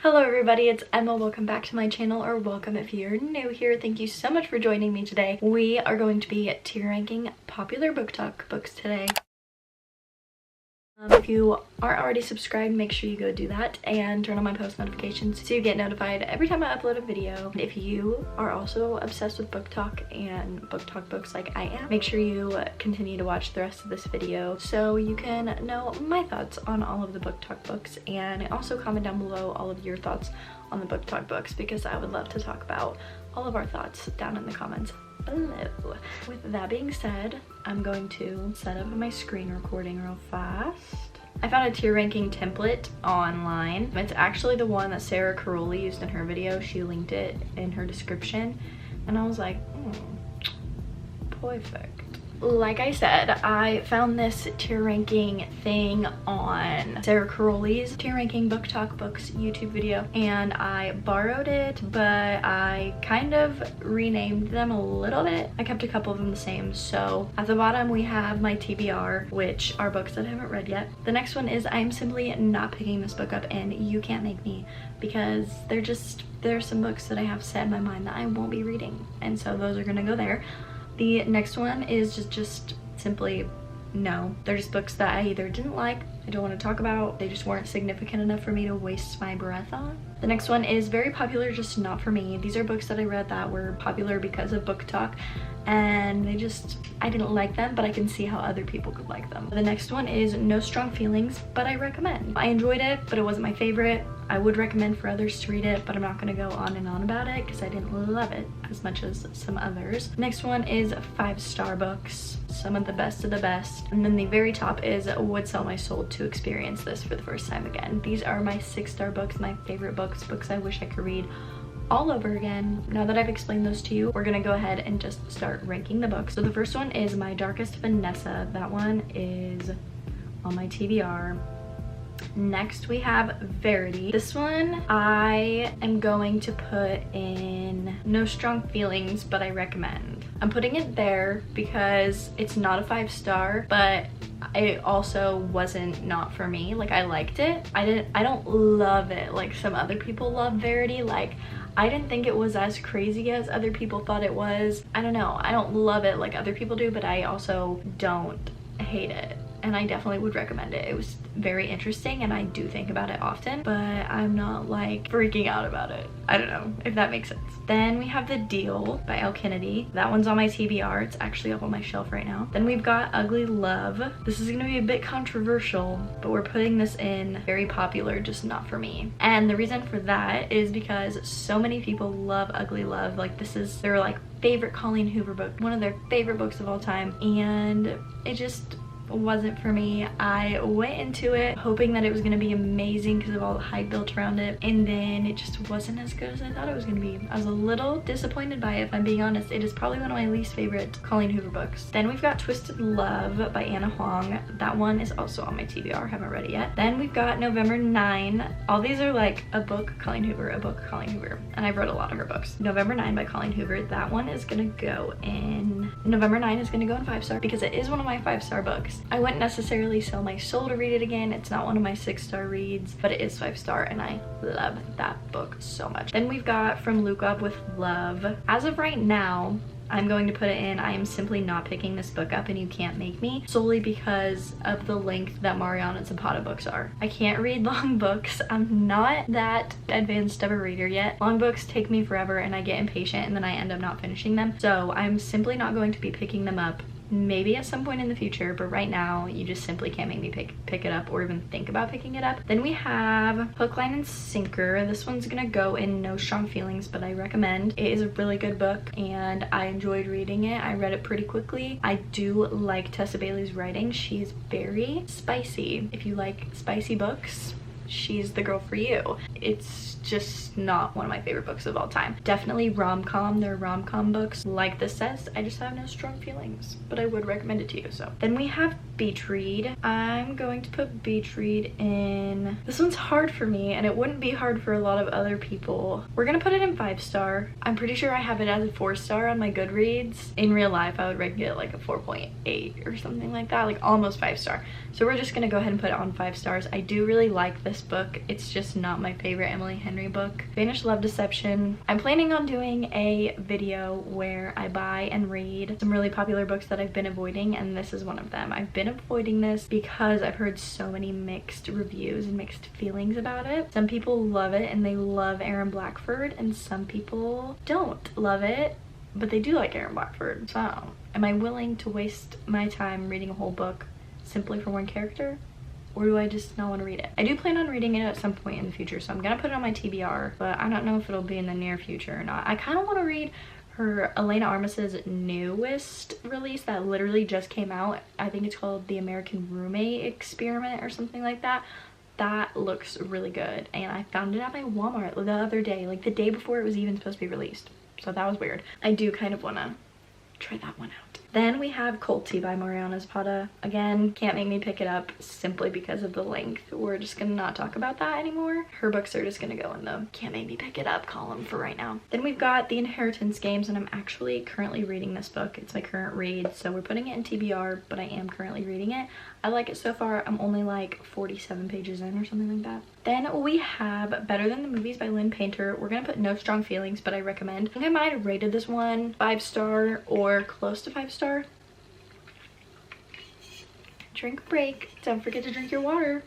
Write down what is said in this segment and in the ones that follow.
Hello everybody, it's Emma. Welcome back to my channel, or welcome if you're new here. Thank you so much for joining me today. We are going to be tier ranking popular booktok books today. If you aren't already subscribed, make sure you go do that and turn on my post notifications so you get notified every time I upload a video. If you are also obsessed with booktok and booktok books like I am, make sure you continue to watch the rest of this video so you can know my thoughts on all of the booktok books, and also comment down below all of your thoughts on the booktok books, because I would love to talk about all of our thoughts down in the comments below. With that being said, I'm going to set up my screen recording real fast. I found a tier ranking template online. It's actually the one that Sarah Caroli used in her video. She linked it in her description and I was like, perfect. Like I said, I found this tier ranking thing on Sarah Caroli's tier ranking booktok books YouTube video, and I borrowed it, but I kind of renamed them a little bit. I kept a couple of them the same. So at the bottom we have my TBR, which are books that I haven't read yet. The next one is I'm simply not picking this book up, and you can't make me, because there are some books that I have set in my mind that I won't be reading, and so those are gonna go there. The next one is just simply no. They're just books that I either didn't like, I don't want to talk about, they just weren't significant enough for me to waste my breath on. The next one is very popular, just not for me. These are books that I read that were popular because of booktok, and I didn't like them, but I can see how other people could like them. The next one is no strong feelings, but I recommend. I enjoyed it, but it wasn't my favorite. I would recommend for others to read it, but I'm not gonna go on and on about it because I didn't love it as much as some others. Next one is 5-star books, some of the best. And then the very top is would sell my soul to experience this for the first time again. These are my 6-star books, my favorite books I wish I could read all over again. Now that I've explained those to you, we're gonna go ahead and just start ranking the books. So the first one is My Darkest Vanessa. That one is on my TBR. Next we have Verity. This one I am going to put in no strong feelings, but I recommend. I'm putting it there because it's not a 5-star, but it also wasn't not for me. Like, I liked it. I don't love it like some other people love Verity. Like, I didn't think it was as crazy as other people thought it was. I don't know, I don't love it like other people do, but I also don't hate it, and I definitely would recommend it. It was very interesting and I do think about it often, but I'm not like freaking out about it. I don't know if that makes sense. Then we have The Deal by Elle Kennedy. That one's on my TBR. It's actually up on my shelf right now. Then we've got Ugly Love. This is gonna be a bit controversial, but we're putting this in very popular, just not for me. And the reason for that is because so many people love Ugly Love. Like, this is their like favorite Colleen Hoover book, one of their favorite books of all time, and it just wasn't for me. I went into it hoping that it was going to be amazing because of all the hype built around it, and then it just wasn't as good as I thought it was going to be. I was a little disappointed by it, if I'm being honest. It is probably one of my least favorite Colleen Hoover books. Then we've got Twisted Love by Anna Huang. That one is also on my TBR. Haven't read it yet. Then we've got November 9. All these are like a book Colleen Hoover, a book Colleen Hoover, and I've read a lot of her books. November 9 by Colleen Hoover. That one is gonna go in November 9 is gonna go in 5-star because it is one of my 5-star books. I wouldn't necessarily sell my soul to read it again. It's not one of my 6-star reads, but it is 5-star and I love that book so much. Then we've got From Luke Up with Love. As of right now, I'm going to put it in I am simply not picking this book up, and you can't make me, solely because of the length that Mariana Zapata books are. I can't read long books. I'm not that advanced of a reader yet. Long books take me forever and I get impatient and then I end up not finishing them. So I'm simply not going to be picking them up. Maybe at some point in the future, but right now you just simply can't make me pick it up or even think about picking it up. Then we have Hook, Line, and Sinker. This one's gonna go in no strong feelings, but I recommend. It is a really good book and I enjoyed reading it. I read it pretty quickly. I do like Tessa Bailey's writing. She's very spicy. If you like spicy books, she's the girl for you. It's just not one of my favorite books of all time. Definitely rom-com. They're rom-com books. Like this says, I just have no strong feelings, but I would recommend it to you. So then we have Beach Read. I'm going to put Beach Read in. This one's hard for me, and it wouldn't be hard for a lot of other people. We're gonna put it in 5-star. I'm pretty sure I have it as a 4-star on my Goodreads. In real life, I would rank it like a 4.8 or something like that, like almost 5-star. So we're just gonna go ahead and put it on 5 stars. I do really like this book. It's just not my favorite Emily Henry book. Vanished Love Deception. I'm planning on doing a video where I buy and read some really popular books that I've been avoiding, and this is one of them. I've been avoiding this because I've heard so many mixed reviews and mixed feelings about it. Some people love it and they love Aaron Blackford, and some people don't love it but they do like Aaron Blackford. So am I willing to waste my time reading a whole book simply for one character, or do I just not want to read it? I do plan on reading it at some point in the future, so I'm gonna put it on my TBR, but I don't know if it'll be in the near future or not. I kind of want to read her Elena Armis's newest release that literally just came out. I think it's called The American Roommate Experiment or something like that. That looks really good, and I found it at my Walmart the other day, like the day before it was even supposed to be released. So that was weird. I do kind of want to try that one out. Then we have Colty by Mariana Zapata. Again, can't make me pick it up simply because of the length. We're just gonna not talk about that anymore. Her books are just gonna go in the can't make me pick it up column for right now. Then we've got The Inheritance Games, and I'm actually currently reading this book. It's my current read, so we're putting it in TBR, but I am currently reading it. I like it so far. I'm only like 47 pages in or something like that. Then we have Better Than the Movies by Lynn Painter. We're gonna put no strong feelings, but I recommend. I think I might have rated this one 5-star or close to 5-star. Drink break. Don't forget to drink your water.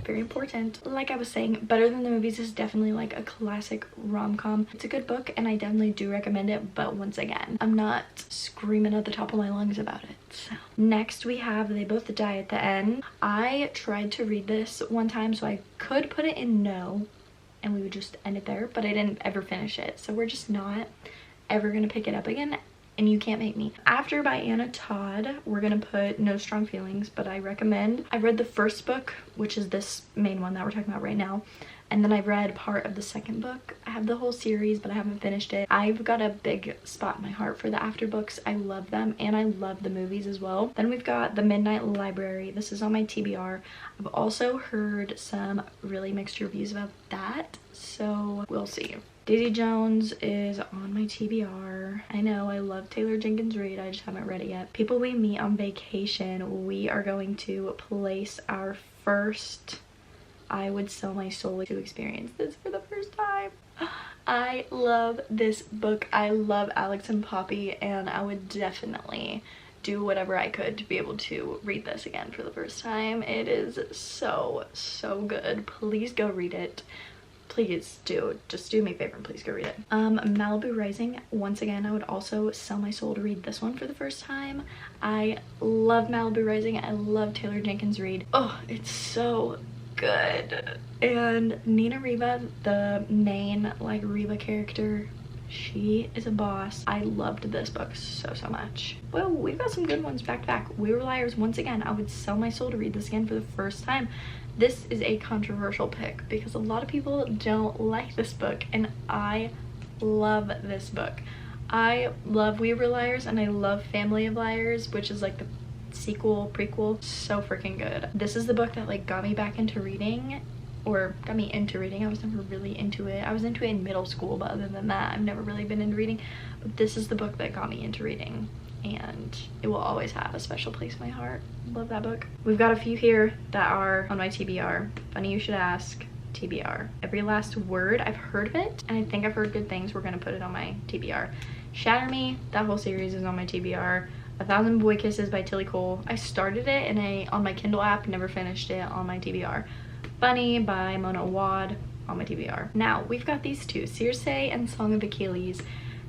Very important. Like I was saying, Better Than the Movies is definitely like a classic rom-com. It's a good book and I definitely do recommend it, but once again, I'm not screaming at the top of my lungs about it. So next we have They Both Die at the End. I tried to read this one time so I could put it in no and we would just end it there, but I didn't ever finish it, so we're just not ever gonna pick it up again, and you can't make me. After by Anna Todd, we're gonna put no strong feelings, but I recommend. I read the first book, which is this main one that we're talking about right now, and then I read part of the second book. I have the whole series, but I haven't finished it. I've got a big spot in my heart for the after books. I love them, and I love the movies as well. Then we've got The Midnight Library. This is on my TBR. I've also heard some really mixed reviews about that, so we'll see. Daisy Jones is on my TBR. I know, I love Taylor Jenkins Reid. I just haven't read it yet. People We Meet on Vacation. We are going to place our first I Would Sell My Soul to experience this for the first time. I love this book. I love Alex and Poppy, and I would definitely do whatever I could to be able to read this again for the first time. It is so, so good. Please go read it. Please do. Just do me a favor and please go read it. Malibu Rising. Once again, I would also sell my soul to read this one for the first time. I love Malibu Rising. I love Taylor Jenkins Reid. Oh, it's so good. And Nina Riva, the main like Riva character, she is a boss. I loved this book so much. Well, we've got some good ones back to back. We Were Liars. Once again, I would sell my soul to read this again for the first time. This is a controversial pick because a lot of people don't like this book, and I love this book. I love We Were Liars, and I love Family of Liars, which is like the sequel, prequel. So freaking good. This is the book that like got me back into reading, or got me into reading. I was never really into it. I was into it in middle school, but other than that, I've never really been into reading. But this is the book that got me into reading, and it will always have a special place in my heart. Love that book. We've got a few here that are on my TBR. Funny You Should Ask, TBR. Every Last Word, I've heard of it, and I think I've heard good things. We're gonna put it on my TBR. Shatter Me, that whole series is on my TBR. 1,000 Boy Kisses by Tilly Cole. I started it on my Kindle app, never finished it, on my TBR. Funny by Mona Awad, on my TBR. Now, we've got these two, Circe and Song of Achilles,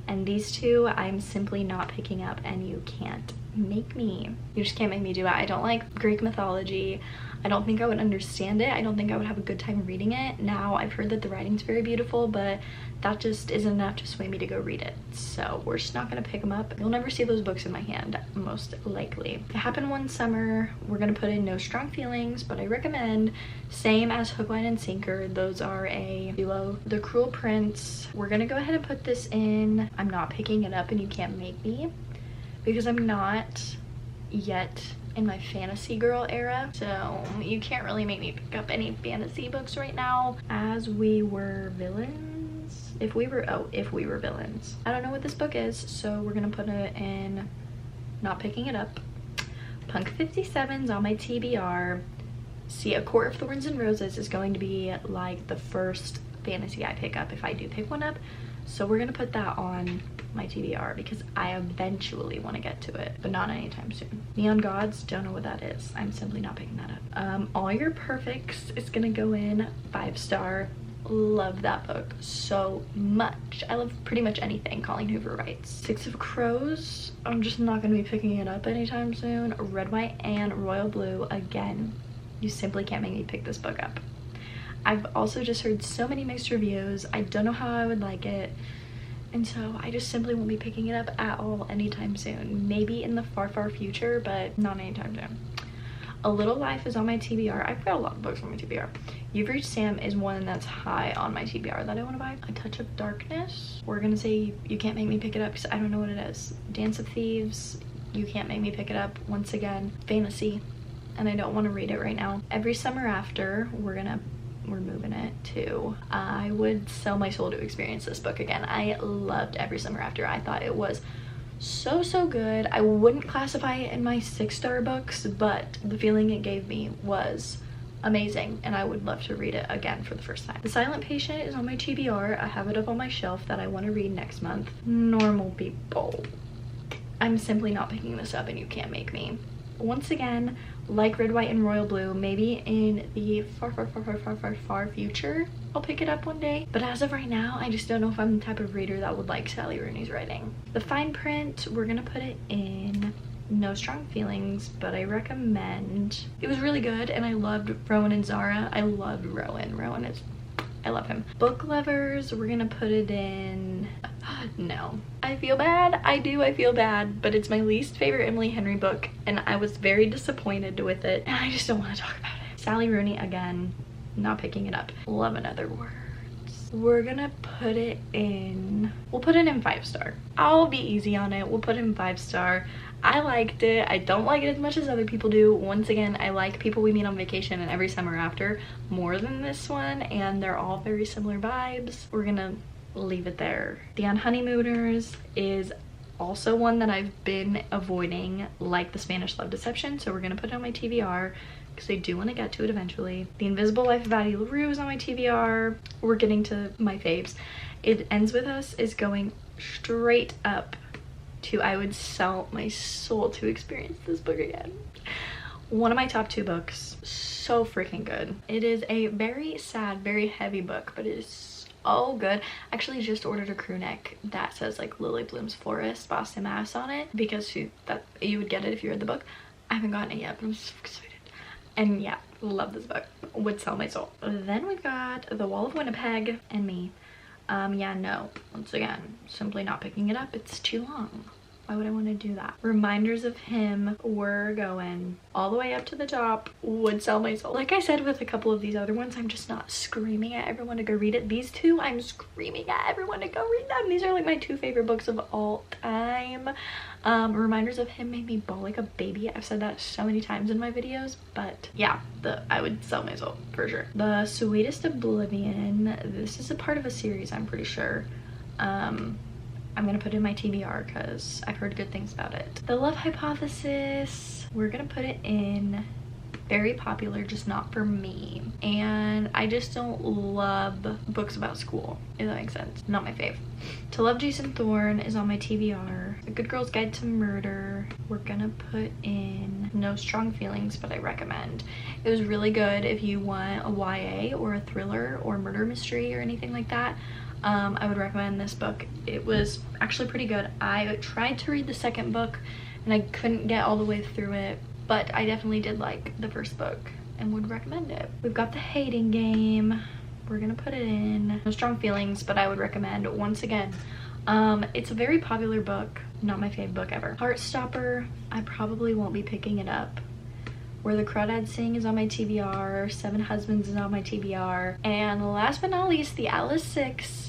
and these two I'm simply not picking up, and you can't make me. You just can't make me do it. I don't like Greek mythology. I don't think I would understand it. I don't think I would have a good time reading it. Now, I've heard that the writing's very beautiful, but that just isn't enough to sway me to go read it. So we're just not gonna pick them up. You'll never see those books in my hand, most likely. It Happened One Summer. We're gonna put in no strong feelings, but I recommend. Same as Hook, Line, and Sinker. Those are a duo. The Cruel Prince. We're gonna go ahead and put this in. I'm not picking it up, and you can't make me, because I'm not yet in my fantasy girl era, so you can't really make me pick up any fantasy books right now. As We Were Villains. If We Were Villains. I don't know what this book is, so we're gonna put it in not picking it up. Punk 57's on my TBR. See, A Court of Thorns and Roses is going to be like the first fantasy I pick up if I do pick one up. So we're gonna put that on my TBR because I eventually want to get to it, but not anytime soon. Neon Gods, don't know what that is. I'm simply not picking that up. All Your Perfects is gonna go in 5-star. Love that book so much. I love pretty much anything Colleen Hoover writes. Six of Crows, I'm just not gonna be picking it up anytime soon. Red, White, and Royal Blue, again, you simply can't make me pick this book up. I've also just heard so many mixed reviews. I don't know how I would like it, and so I just simply won't be picking it up at all anytime soon. Maybe in the far future, but not anytime soon. A Little Life is on my TBR. I've got a lot of books on my TBR. You've Reached Sam is one that's high on my TBR that I want to buy. A Touch of Darkness, we're gonna say you can't make me pick it up because I don't know what it is. Dance of Thieves, you can't make me pick it up. Once again, fantasy, and I don't want to read it right now. Every Summer After, we're moving it to. I would sell my soul to experience this book again. I loved Every Summer After. I thought it was so good. I wouldn't classify it in my 6-star books, but the feeling it gave me was amazing, and I would love to read it again for the first time. The Silent Patient is on my TBR. I have it up on my shelf that I want to read next month. Normal People, I'm simply not picking this up, and you can't make me. Once again, like Red, White, and Royal Blue, maybe in the far future I'll pick it up one day, but as of right now I just don't know if I'm the type of reader that would like Sally Rooney's writing. The Fine Print, we're gonna put it in No Strong Feelings, but I recommend. It was really good, and I loved Rowan and Zara. I loved Rowan is, I love him. Book Lovers, we're gonna put it in no. I feel bad. I feel bad, but it's my least favorite Emily Henry book, and I was very disappointed with it, and I just don't want to talk about it. Sally Rooney, again, not picking it up. Love in Other Words. We're gonna put it in, we'll put it in 5-star. I'll be easy on it. We'll put it in 5-star. I liked it. I don't like it as much as other people do. Once again, I like People We Meet on Vacation and Every Summer After more than this one, and they're all very similar vibes. We're gonna leave it there. The Honeymooners is also one that I've been avoiding, like The Spanish Love Deception, so we're gonna put it on my TBR because I do want to get to it eventually. The Invisible Life of Addie LaRue is on my TBR. We're getting to my faves. It Ends With Us is going straight up to I would sell my soul to experience this book again. One of my top 2 books. So freaking good. It is a very sad, very heavy book, but it is oh good. I actually just ordered a crew neck that says like Lily Bloom's Forest, Boston, Mass on it, because you would get it if you read the book. I haven't gotten it yet, but I'm so excited. And yeah, love this book. Would sell my soul. Then we've got The Wall of Winnipeg and Me. Yeah, no, once again, simply not picking it up. It's too long. Why would I want to do that? Reminders of Him, we're going all the way up to the top. Would sell my soul. Like I said with a couple of these other ones, I'm just not screaming at everyone to go read it. These two, I'm screaming at everyone to go read them. These are like my 2 favorite books of all time. Reminders of Him made me bawl like a baby. I've said that so many times in my videos, but yeah, I would sell my soul for sure. The Sweetest Oblivion, this is a part of a series, I'm pretty sure. I'm gonna put it in my TBR because I've heard good things about it. The Love Hypothesis, we're gonna put it in very popular, just not for me. And I just don't love books about school, if that makes sense. Not my fave. To Love Jason Thorne is on my TBR. A Good Girl's Guide to Murder, we're gonna put in No Strong Feelings, but I recommend. It was really good if you want a YA or a thriller or murder mystery or anything like that. I would recommend this book. It was actually pretty good. I tried to read the second book and I couldn't get all the way through it, but I definitely did like the first book and would recommend it. We've got The Hating Game. We're gonna put it in. No Strong Feelings, but I would recommend. Once again, it's a very popular book, not my favorite book ever. Heartstopper, I probably won't be picking it up. Where the Crawdads Sing is on my TBR. 7 Husbands is on my TBR. And last but not least, The Atlas 6.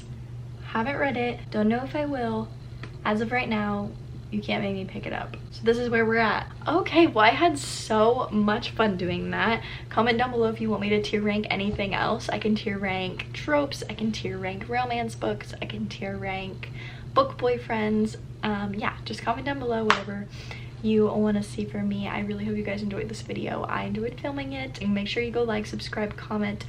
Haven't read it, don't know if I will. As of right now, you can't make me pick it up. So this is where we're at. Okay, well I had so much fun doing that. Comment down below if you want me to tier rank anything else. I can tier rank tropes, I can tier rank romance books, I can tier rank book boyfriends. Yeah, just comment down below whatever you want to see from me. I really hope you guys enjoyed this video. I enjoyed filming it. And make sure you go like, subscribe, comment,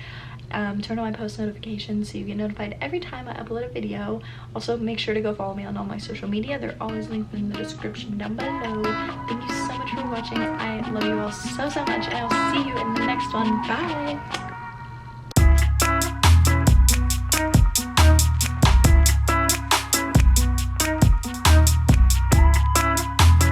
turn on my post notifications so you get notified every time I upload a video. Also, make sure to go follow me on all my social media. They're always linked in the description down below. Thank you so much for watching. I love you all so much, and I'll see you in the next one. Bye.